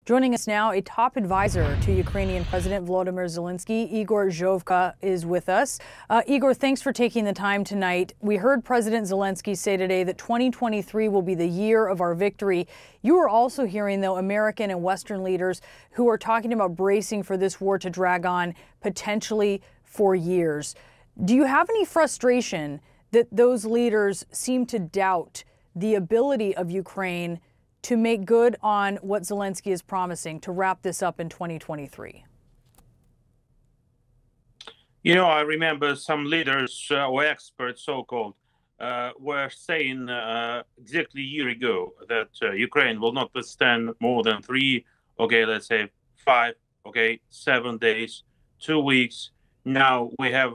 Joining us now, a top advisor to Ukrainian President Volodymyr Zelensky, Igor Zhovka, is with us. Igor, thanks for taking the time tonight. We heard President Zelensky say today that 2023 will be the year of our victory. You are also hearing, though, American and Western leaders who are talking about bracing for this war to drag on potentially for years. Do you have any frustration that those leaders seem to doubt the ability of Ukraine to make good on what Zelensky is promising to wrap this up in 2023? You know, I remember some leaders or experts, so-called, were saying exactly a year ago that Ukraine will not withstand more than 3, let's say 5, 7 days, 2 weeks. Now we have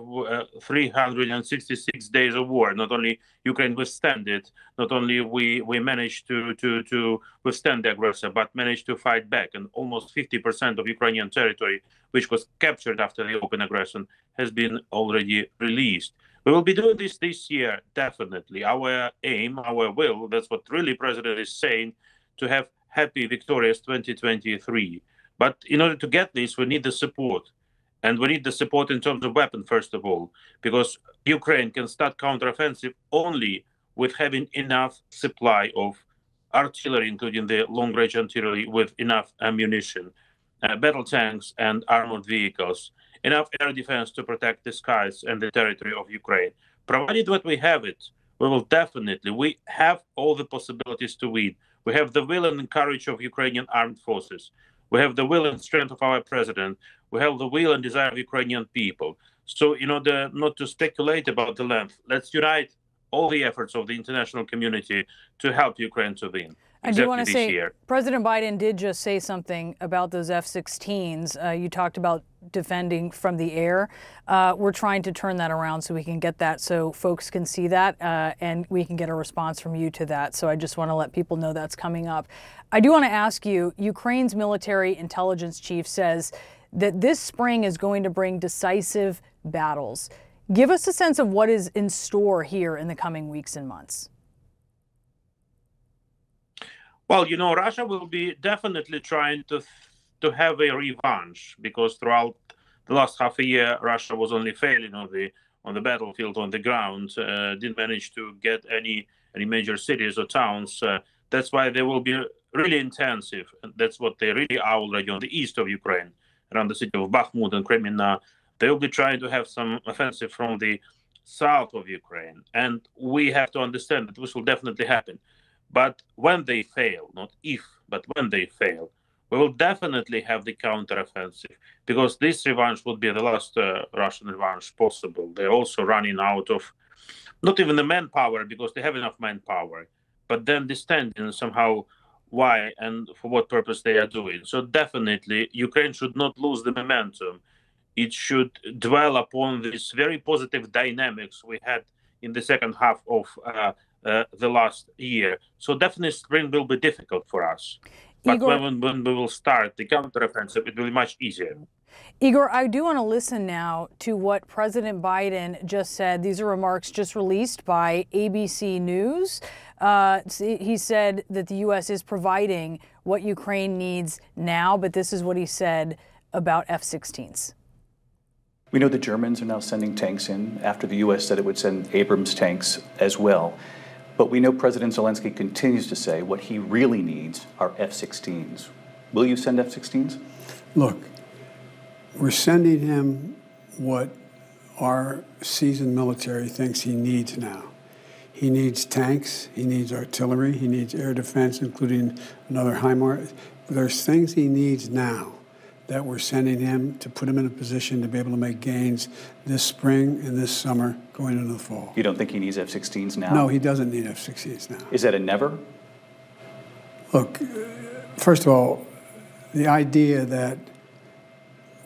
366 days of war. Not only Ukraine withstand it, not only we managed to withstand the aggressor, but managed to fight back. And almost 50% of Ukrainian territory, which was captured after the open aggression, has been already released. We will be doing this year, definitely. Our aim, our will, that's what really President is saying, to have happy, victorious 2023. But in order to get this, we need the support. And we need the support in terms of weapons, first of all, because Ukraine can start counteroffensive only with having enough supply of artillery, including the long-range artillery, with enough ammunition, battle tanks and armored vehicles, enough air defense to protect the skies and the territory of Ukraine. Provided that we have it, we have all the possibilities to win. We have the will and courage of Ukrainian armed forces. We have the will and strength of our president. We have the will and desire of Ukrainian people. So in order not to speculate about the length, let's unite all the efforts of the international community to help Ukraine to win. I do want to say, President Biden did just say something about those F-16s. You talked about defending from the air. We're trying to turn that around so we can get that, so folks can see that, and we can get a response from you to that. So I just want to let people know that's coming up. I do want to ask you, Ukraine's military intelligence chief says that this spring is going to bring decisive battles. Give us a sense of what is in store here in the coming weeks and months. Well, you know, Russia will be definitely trying to have a revanche, because throughout the last half a year, Russia was only failing on the battlefield, on the ground, didn't manage to get any major cities or towns. That's why they will be really intensive. And that's what they really are already on the east of Ukraine, around the city of Bakhmut and Kreminna. They will be trying to have some offensive from the south of Ukraine. And we have to understand that this will definitely happen. But when they fail, not if, but when they fail, we will definitely have the counteroffensive, because this revanche would be the last Russian revanche possible. They're also running out of not even the manpower, because they have enough manpower, but then the standing somehow why and for what purpose they are doing. So definitely Ukraine should not lose the momentum. It should dwell upon this very positive dynamics we had in the second half of the last year. So definitely spring will be difficult for us. But Igor, when we will start the counteroffensive, it will be much easier. Igor, I do want to listen now to what President Biden just said. These are remarks just released by ABC News. He said that the U.S. is providing what Ukraine needs now, but this is what he said about F-16s. We know the Germans are now sending tanks in after the U.S. said it would send Abrams tanks as well. But we know President Zelensky continues to say what he really needs are F-16s. Will you send F-16s? Look, we're sending him what our seasoned military thinks he needs now. He needs tanks, he needs artillery, he needs air defense, including another HIMARS. There's things he needs now that we're sending him to put him in a position to be able to make gains this spring and this summer going into the fall. You don't think he needs F-16s now? No, he doesn't need F-16s now. Is that a never? Look, first of all, the idea that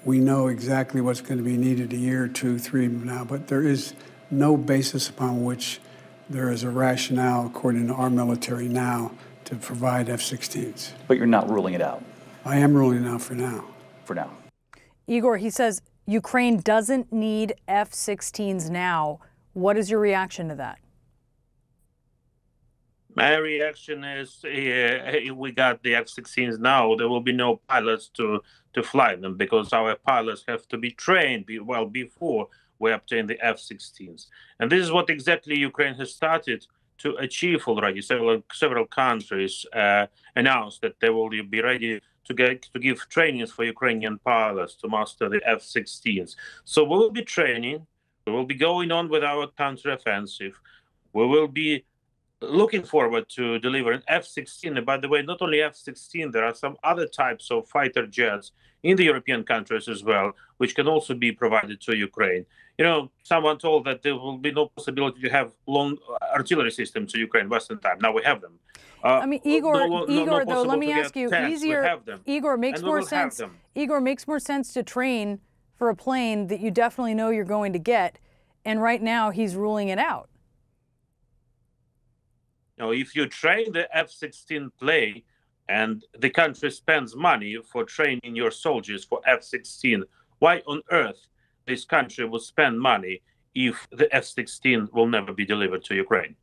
we know exactly what's going to be needed a year, 2, 3 from now, but there is no basis upon which there is a rationale, according to our military now, to provide F-16s. But you're not ruling it out? I am ruling it out for now. For now. Igor, he says Ukraine doesn't need F-16s now. What is your reaction to that? My reaction is we got the F-16s now. There will be no pilots to fly them because our pilots have to be trained well before we obtain the F-16s. And this is what exactly Ukraine has started to achieve already. Several countries announced that they will be ready to give trainings for Ukrainian pilots to master the F-16s. So we will be training. We will be going on with our counteroffensive. We will be looking forward to delivering F-16. And by the way, not only F-16, there are some other types of fighter jets in the European countries as well, which can also be provided to Ukraine. You know, someone told that there will be no possibility to have long artillery systems to Ukraine Western time. Now we have them. I mean, Igor, no though, let me ask you, tanks. easier, we have them. Igor, makes more sense. Igor, makes more sense to train for a plane that you definitely know you're going to get. And right now he's ruling it out. Now, if you train the F-16 plane and the country spends money for training your soldiers for F-16, why on earth this country will spend money if the F-16 will never be delivered to Ukraine?